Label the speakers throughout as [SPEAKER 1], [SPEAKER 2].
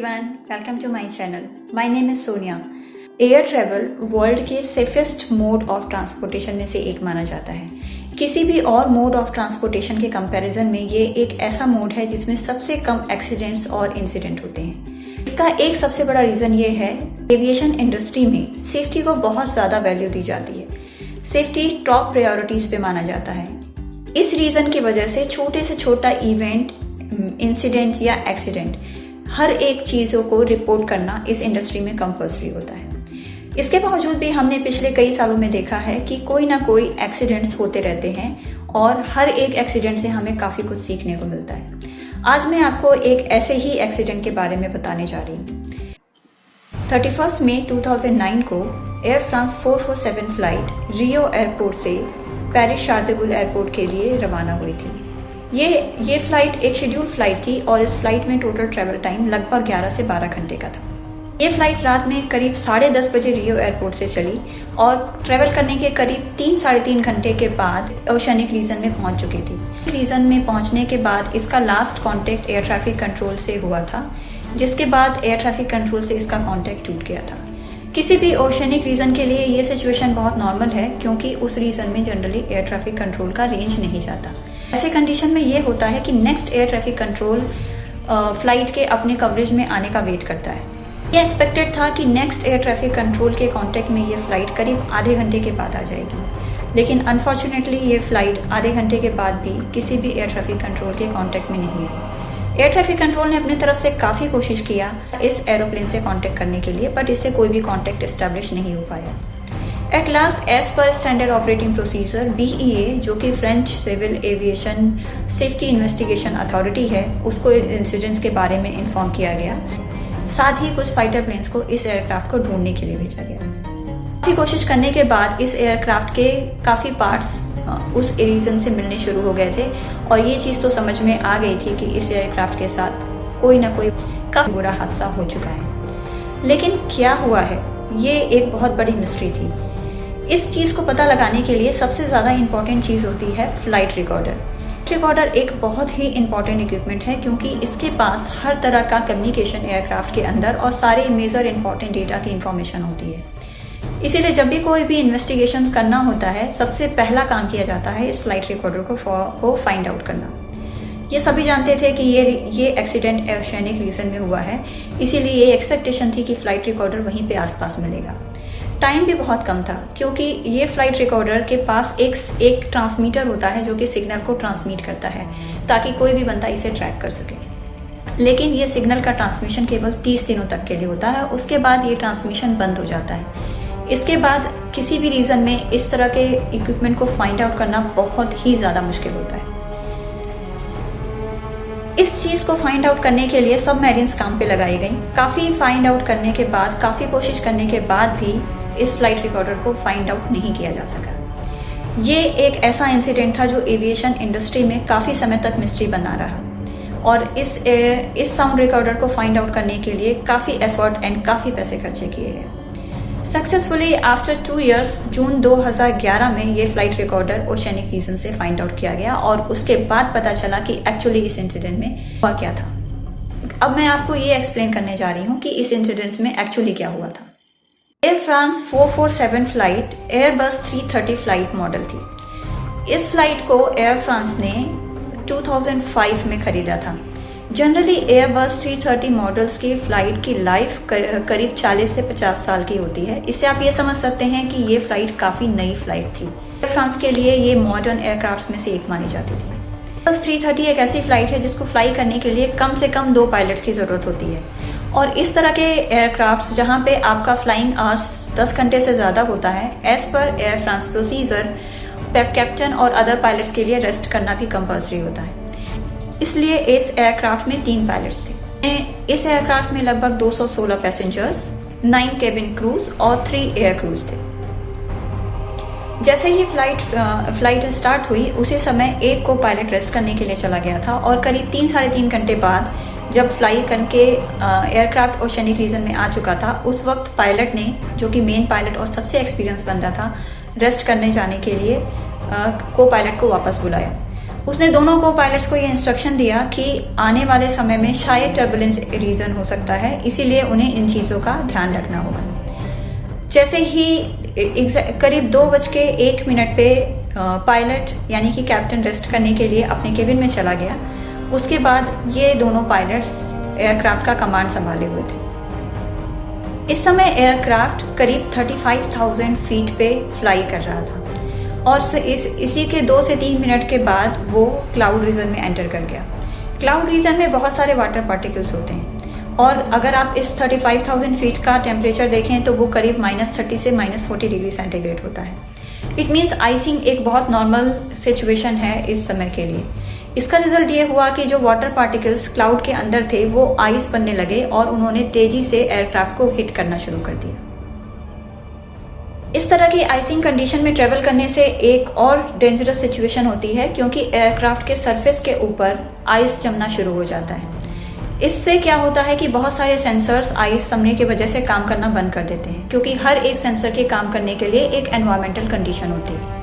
[SPEAKER 1] Everyone, welcome to my channel. My name is Sonia. Air travel world के safest mode of transportation में से एक माना जाता है। किसी भी और मोड ऑफ ट्रांसपोर्टेशन के कंपैरिजन में ये एक ऐसा मोड है जिसमें सबसे कम एक्सीडेंट्स और इंसिडेंट होते हैं। इसका एक सबसे बड़ा रीजन ये है, एविएशन इंडस्ट्री में सेफ्टी को बहुत ज्यादा वैल्यू दी जाती है। सेफ्टी टॉप प्रायोरिटीज पे माना जाता है। इस रीजन की वजह से छोटे से छोटा इवेंट, इंसिडेंट या एक्सीडेंट, हर एक चीज़ों को रिपोर्ट करना इस इंडस्ट्री में कंपल्सरी होता है। इसके बावजूद भी हमने पिछले कई सालों में देखा है कि कोई ना कोई एक्सीडेंट्स होते रहते हैं और हर एक एक्सीडेंट से हमें काफ़ी कुछ सीखने को मिलता है। आज मैं आपको एक ऐसे ही एक्सीडेंट के बारे में बताने जा रही हूँ। 31 मई 2009 को एयर फ्रांस 447 फ्लाइट रियो एयरपोर्ट से पेरिस शार्लेमेन एयरपोर्ट के लिए रवाना हुई थी। ये फ्लाइट एक शेड्यूल फ्लाइट थी और इस फ्लाइट में टोटल ट्रैवल टाइम लगभग 11 से 12 घंटे का था। ये फ्लाइट रात में करीब 10:30 बजे रियो एयरपोर्ट से चली और ट्रैवल करने के करीब 3-3.5 घंटे के बाद ओशनिक रीजन में पहुंच चुकी थी। रीजन में पहुंचने के बाद इसका last contact air traffic control से हुआ था, जिसके बाद एयर ट्रैफिक कंट्रोल से इसका कांटेक्ट टूट गया था। किसी भी ओशनिक रीजन के लिए ये सिचुएशन बहुत नॉर्मल है, क्योंकि उस रीजन में जनरली एयर ट्रैफिक कंट्रोल का रेंज नहीं जाता। ऐसे कंडीशन में ये होता है कि next air traffic control flight के अपने कवरेज में आने का वेट करता है। ये एक्सपेक्टेड था कि नेक्स्ट एयर ट्रैफिक कंट्रोल के कांटेक्ट में ये फ्लाइट करीब आधे घंटे के बाद आ जाएगी, लेकिन अनफॉर्चुनेटली ये फ्लाइट आधे घंटे के बाद भी किसी भी एयर ट्रैफिक कंट्रोल के कांटेक्ट में नहीं आई। एयर ट्रैफिक कंट्रोल ने अपनी तरफ से काफ़ी कोशिश किया इस एरोप्लेन से कांटेक्ट करने के लिए, बट इससे कोई भी कांटेक्ट एस्टेब्लिश नहीं हो पाया। At last, as per standard operating procedure BEA, जो कि French civil aviation safety investigation authority है, उसको इंसिडेंट्स के बारे में इन्फॉर्म किया गया। साथ ही कुछ फाइटर प्लेन्स को इस एयरक्राफ्ट को ढूंढने के लिए भेजा गया। काफ़ी कोशिश करने के बाद इस एयरक्राफ्ट के काफ़ी पार्ट्स उस रीजन से मिलने शुरू हो गए थे और ये चीज़ तो समझ में आ गई थी कि इस एयरक्राफ्ट के साथ कोई ना कोई काफ़ी बुरा हादसा हो चुका है। लेकिन क्या हुआ है, ये एक बहुत बड़ी मिस्ट्री थी। इस चीज़ को पता लगाने के लिए सबसे ज़्यादा इम्पॉर्टेंट चीज़ होती है फ्लाइट रिकॉर्डर। रिकॉर्डर एक बहुत ही इम्पॉर्टेंट इक्विपमेंट है, क्योंकि इसके पास हर तरह का कम्युनिकेशन एयरक्राफ्ट के अंदर और सारे मेजर इम्पॉर्टेंट डेटा की इंफॉर्मेशन होती है। इसीलिए जब भी कोई भी इन्वेस्टिगेशन करना होता है, सबसे पहला काम किया जाता है इस फ्लाइट रिकॉर्डर को फाइंड आउट करना। ये सभी जानते थे कि ये एक्सीडेंट ओशनिक रीजन में हुआ है, इसीलिए ये एक्सपेक्टेशन थी कि फ्लाइट रिकॉर्डर वहीं पे आसपास मिलेगा। टाइम भी बहुत कम था, क्योंकि ये फ्लाइट रिकॉर्डर के पास एक ट्रांसमीटर होता है जो कि सिग्नल को ट्रांसमिट करता है, ताकि कोई भी बंदा इसे ट्रैक कर सके। लेकिन ये सिग्नल का ट्रांसमिशन केवल 30 दिनों तक के लिए होता है, उसके बाद ये ट्रांसमिशन बंद हो जाता है। इसके बाद किसी भी रीजन में इस तरह के इक्विपमेंट को फाइंड आउट करना बहुत ही ज़्यादा मुश्किल होता है। इस चीज़ को फाइंड आउट करने के लिए सबमरीन्स काम पे लगाई गई। काफ़ी फाइंड आउट करने के बाद, काफ़ी कोशिश करने के बाद भी इस फ्लाइट रिकॉर्डर को फाइंड आउट नहीं किया जा सका। ये एक ऐसा इंसिडेंट था जो एविएशन इंडस्ट्री में काफ़ी समय तक मिस्ट्री बना रहा और इस साउंड रिकॉर्डर को फाइंड आउट करने के लिए काफ़ी एफर्ट एंड काफ़ी पैसे खर्चे किए गए। सक्सेसफुली आफ्टर 2 years, जून 2011 में ये फ्लाइट रिकॉर्डर ओशनिक रीजन से फाइंड आउट किया गया और उसके बाद पता चला कि एक्चुअली इस इंसिडेंट में हुआ क्या था। अब मैं आपको ये एक्सप्लेन करने जा रही हूँ कि इस इंसिडेंट में एक्चुअली क्या हुआ था। Air France 447 flight Airbus 330 flight model थी। इस फ्लाइट को एयर फ्रांस ने 2005 में खरीदा था। जनरली एयरबस 330 मॉडल्स की फ्लाइट की लाइफ करीब 40 से 50 साल की होती है। इससे आप ये समझ सकते हैं कि ये फ्लाइट काफ़ी नई फ्लाइट थी। एयर फ्रांस के लिए ये मॉडर्न एयरक्राफ्ट में से एक मानी जाती थी। एयरबस 330 एक ऐसी फ्लाइट है जिसको फ्लाई करने के लिए कम से कम 2 पायलट्स की ज़रूरत होती है, और इस तरह के एयरक्राफ्ट जहाँ पे आपका फ्लाइंग आवर्स 10 घंटे से ज़्यादा होता है, as per Air France procedure captain और अदर पायलट्स के लिए रेस्ट करना भी कंपल्सरी होता है। इसलिए इस एयरक्राफ्ट में 3 पायलट्स थे। इस एयरक्राफ्ट में लगभग 216 पैसेंजर्स, 9 केबिन क्रूज और 3 एयर क्रूज थे। जैसे ही फ्लाइट स्टार्ट हुई, उसी समय एक को पायलट रेस्ट करने के लिए चला गया था और करीब 3-3.5 घंटे बाद जब फ्लाई करके एयरक्राफ्ट ओशनिक रीजन में आ चुका था, उस वक्त पायलट ने, जो कि मेन पायलट और सबसे एक्सपीरियंस बंदा था, रेस्ट करने जाने के लिए को पायलट को वापस बुलाया। उसने दोनों को पायलट्स को ये इंस्ट्रक्शन दिया कि आने वाले समय में शायद टर्बुलेंस रीजन हो सकता है, इसीलिए उन्हें इन चीज़ों का ध्यान रखना होगा। जैसे ही करीब 2:01 पे पायलट यानी कि कैप्टन रेस्ट करने के लिए अपने केबिन में चला गया, उसके बाद ये दोनों पायलट्स एयरक्राफ्ट का कमांड संभाले हुए थे। इस समय एयरक्राफ्ट करीब 35,000 फीट पे फ्लाई कर रहा था और इसी के 2 से 3 मिनट के बाद वो क्लाउड रीजन में एंटर कर गया। क्लाउड रीजन में बहुत सारे वाटर पार्टिकल्स होते हैं और अगर आप इस 35,000 फीट का टेम्परेचर देखें तो वो करीब -30 से -40 डिग्री सेंटीग्रेड होता है। इट मीन्स आइसिंग एक बहुत नॉर्मल सिचुएशन है इस समय के लिए। इसका रिजल्ट ये हुआ कि जो वाटर पार्टिकल्स क्लाउड के अंदर थे वो आइस बनने लगे और उन्होंने तेजी से एयरक्राफ्ट को हिट करना शुरू कर दिया। इस तरह की आइसिंग कंडीशन में ट्रेवल करने से एक और डेंजरस सिचुएशन होती है, क्योंकि एयरक्राफ्ट के सरफेस के ऊपर आइस जमना शुरू हो जाता है। इससे क्या होता है कि बहुत सारे सेंसर्स आइस जमने की वजह से काम करना बंद कर देते हैं, क्योंकि हर एक सेंसर के काम करने के लिए एक एनवायरमेंटल कंडीशन होती है।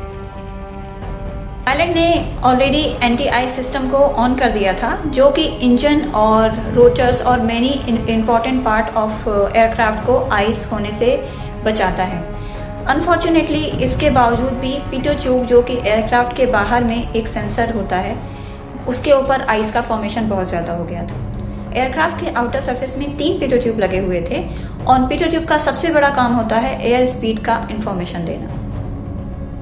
[SPEAKER 1] पायलट ने ऑलरेडी एंटी आइस सिस्टम को ऑन कर दिया था, जो कि इंजन और रोटर्स और many important part of aircraft को आइस होने से बचाता है। अनफॉर्चुनेटली इसके बावजूद भी पिटो ट्यूब, जो कि एयरक्राफ्ट के बाहर में एक सेंसर होता है, उसके ऊपर आइस का फॉर्मेशन बहुत ज़्यादा हो गया था। एयरक्राफ्ट के आउटर सरफेस में 3 पिटो ट्यूब लगे हुए थे और पिटो ट्यूब का सबसे बड़ा काम होता है एयर स्पीड का इंफॉर्मेशन देना।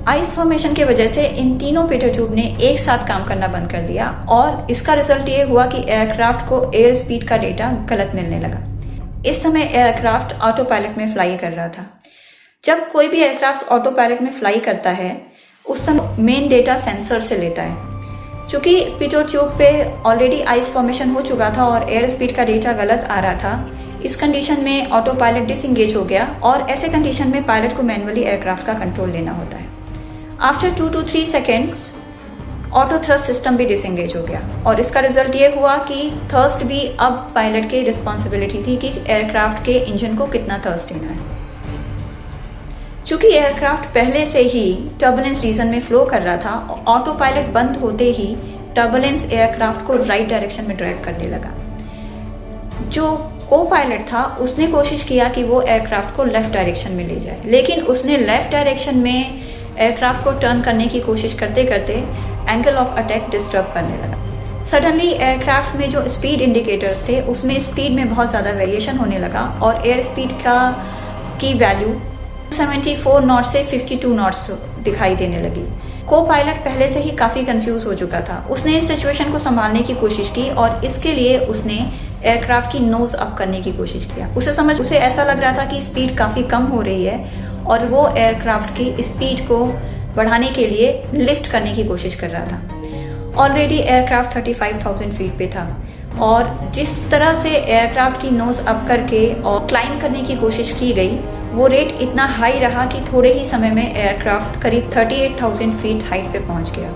[SPEAKER 1] आइस फॉर्मेशन की वजह से इन तीनों पिटो ट्यूब ने एक साथ काम करना बंद कर दिया और इसका रिजल्ट ये हुआ कि एयरक्राफ्ट को एयर स्पीड का डेटा गलत मिलने लगा। इस समय एयरक्राफ्ट ऑटो पायलट में फ्लाई कर रहा था। जब कोई भी एयरक्राफ्ट ऑटो पायलट में फ्लाई करता है उस समय मेन डेटा सेंसर से लेता है। चूंकि पिटो ट्यूब पे ऑलरेडी आइस फॉर्मेशन हो चुका था और एयर स्पीड का डेटा गलत आ रहा था, इस कंडीशन में ऑटो पायलट डिसएंगेज हो गया और ऐसे कंडीशन में पायलट को मैनुअली एयरक्राफ्ट का कंट्रोल लेना होता है। After 2 to 3 seconds auto thrust system भी डिसएंगेज हो गया और इसका रिजल्ट ये हुआ कि थर्स्ट भी अब पायलट की रिस्पॉन्सिबिलिटी थी कि एयरक्राफ्ट के इंजन को कितना थर्स्ट देना है। चूंकि एयरक्राफ्ट पहले से ही टर्बुलेंस रीजन में फ्लो कर रहा था, ऑटो पायलट बंद होते ही टर्बुलेंस एयरक्राफ्ट को राइट डायरेक्शन में ड्राइव करने लगा। जो को पायलट था उसने कोशिश किया कि वो एयरक्राफ्ट को लेफ्ट डायरेक्शन में ले जाए, लेकिन उसने लेफ्ट डायरेक्शन में एयरक्राफ्ट को टर्न करने की कोशिश करते करते एंगल ऑफ अटैक डिस्टर्ब करने लगा। सडनली एयरक्राफ्ट में जो स्पीड इंडिकेटर्स थे उसमें स्पीड में बहुत ज़्यादा वेरिएशन होने लगा और एयर स्पीड की वैल्यू 74 नॉट से 52 नॉट्स दिखाई देने लगी। को पायलट पहले से ही काफ़ी कंफ्यूज हो चुका था। उसने इस सिचुएशन को संभालने की कोशिश की और इसके लिए उसने एयरक्राफ्ट की नोज अप करने की कोशिश किया। उसे ऐसा लग रहा था कि स्पीड काफ़ी कम हो रही है और वो एयरक्राफ्ट की स्पीड को बढ़ाने के लिए लिफ्ट करने की कोशिश कर रहा था। ऑलरेडी एयरक्राफ्ट 35,000 फीट पे था और जिस तरह से एयरक्राफ्ट की नोज अप करके और क्लाइंब करने की कोशिश की गई, वो रेट इतना हाई रहा कि थोड़े ही समय में एयरक्राफ्ट करीब 38,000 फीट हाइट पे पहुंच गया।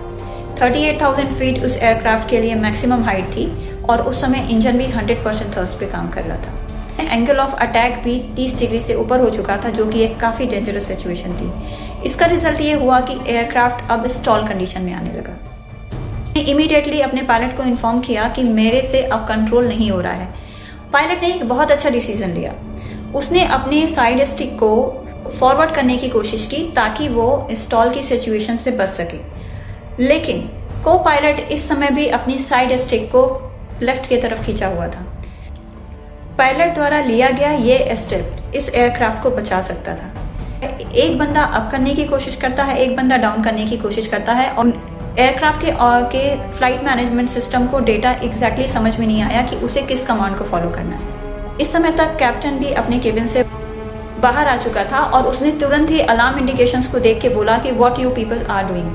[SPEAKER 1] 38,000 फीट उस एयरक्राफ्ट के लिए मैक्सिमम हाइट थी और उस समय इंजन भी 100% थर्स्ट पे काम कर रहा था। एंगल ऑफ अटैक भी 30 डिग्री से ऊपर हो चुका था, जो कि एक काफ़ी डेंजरस सिचुएशन थी। इसका रिजल्ट ये हुआ कि एयरक्राफ्ट अब स्टॉल कंडीशन में आने लगा। इमीडिएटली अपने पायलट को इन्फॉर्म किया कि मेरे से अब कंट्रोल नहीं हो रहा है। पायलट ने एक बहुत अच्छा डिसीजन लिया। उसने अपने साइड स्टिक को फॉरवर्ड करने की कोशिश की ताकि वो स्टॉल की सिचुएशन से बच सके, लेकिन को पायलट इस समय भी अपनी साइड स्टिक को लेफ्ट की तरफ खींचा हुआ था। पायलट द्वारा लिया गया ये स्टेप इस एयरक्राफ्ट को बचा सकता था। एक बंदा अप करने की कोशिश करता है, एक बंदा डाउन करने की कोशिश करता है और एयरक्राफ्ट के फ्लाइट मैनेजमेंट सिस्टम को डेटा एग्जैक्टली समझ में नहीं आया कि उसे किस कमांड को फॉलो करना है। इस समय तक कैप्टन भी अपने केबिन से बाहर आ चुका था और उसने तुरंत ही अलार्म इंडिकेशंस को देख के बोला कि what you people are doing.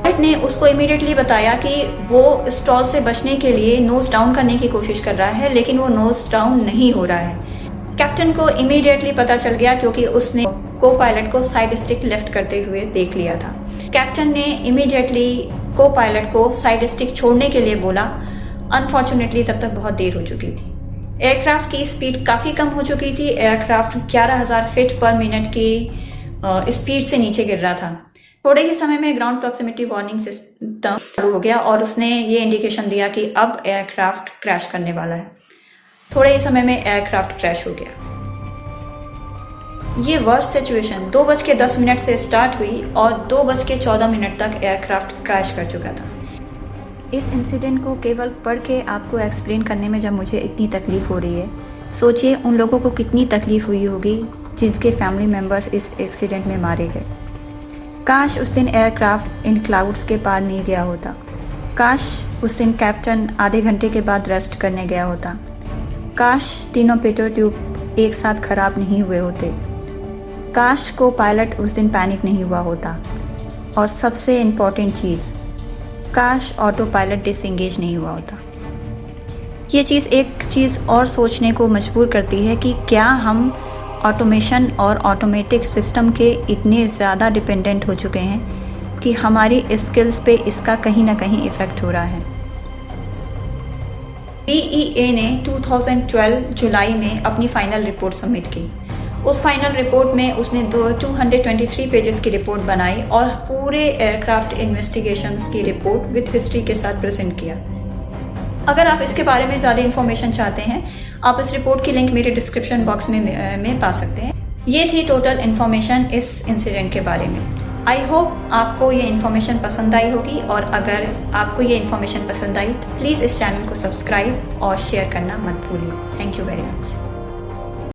[SPEAKER 1] Pilot ने उसको इमीडिएटली बताया कि वो स्टॉल से बचने के लिए नोज डाउन करने की कोशिश कर रहा है, लेकिन वो नोज डाउन नहीं हो रहा है। कैप्टन को इमीडिएटली पता चल गया क्योंकि उसने को पायलट को साइड स्टिक लेफ्ट करते हुए देख लिया था। कैप्टन ने इमीडिएटली को पायलट को साइड स्टिक छोड़ने के लिए बोला। अनफॉर्चुनेटली तब तक बहुत देर हो चुकी थी। एयरक्राफ्ट की स्पीड काफ़ी कम हो चुकी थी। एयरक्राफ्ट 11,000 फीट पर मिनट की स्पीड से नीचे गिर रहा था। थोड़े ही समय में ग्राउंड प्रॉक्सिमिटी वार्निंग सिस्टम चालू हो गया और उसने ये इंडिकेशन दिया कि अब एयरक्राफ्ट क्रैश करने वाला है। थोड़े ही समय में एयरक्राफ्ट क्रैश हो गया। ये वर्स्ट सिचुएशन 2:10 से स्टार्ट हुई और 2:14 तक एयरक्राफ्ट क्रैश कर चुका था। इस इंसिडेंट को केवल पढ़ के आपको एक्सप्लेन करने में जब मुझे इतनी तकलीफ़ हो रही है, सोचिए उन लोगों को कितनी तकलीफ़ हुई होगी जिनके फैमिली मेम्बर्स इस एक्सीडेंट में मारे गए। काश उस दिन एयरक्राफ्ट इन क्लाउड्स के पार नहीं गया होता। काश उस दिन कैप्टन आधे घंटे के बाद रेस्ट करने गया होता। काश तीनों पेट्रोल ट्यूब एक साथ खराब नहीं हुए होते। काश को पायलट उस दिन पैनिक नहीं हुआ होता। और सबसे इम्पॉर्टेंट चीज़, काश ऑटो पायलट डिसएंगेज नहीं हुआ होता। ये चीज़ एक चीज़ और सोचने को मजबूर करती है कि क्या हम ऑटोमेशन और ऑटोमेटिक सिस्टम के इतने ज़्यादा डिपेंडेंट हो चुके हैं कि हमारी स्किल्स पे इसका कहीं ना कहीं इफ़ेक्ट हो रहा है। DEA ने 2012 जुलाई में अपनी फाइनल रिपोर्ट सबमिट की। उस फाइनल रिपोर्ट में उसने 223 पेजेस की रिपोर्ट बनाई और पूरे एयरक्राफ्ट इन्वेस्टिगेशंस की रिपोर्ट विद हिस्ट्री के साथ प्रेजेंट किया। अगर आप इसके बारे में ज़्यादा इन्फॉर्मेशन चाहते हैं, आप इस रिपोर्ट की लिंक मेरे डिस्क्रिप्शन बॉक्स में पा सकते हैं। ये थी टोटल इन्फॉर्मेशन इस इंसिडेंट के बारे में। आई होप आपको ये इन्फॉर्मेशन पसंद आई होगी, और अगर आपको ये इन्फॉर्मेशन पसंद आई तो प्लीज़ इस चैनल को सब्सक्राइब और शेयर करना मत भूलिए। Thank you very much.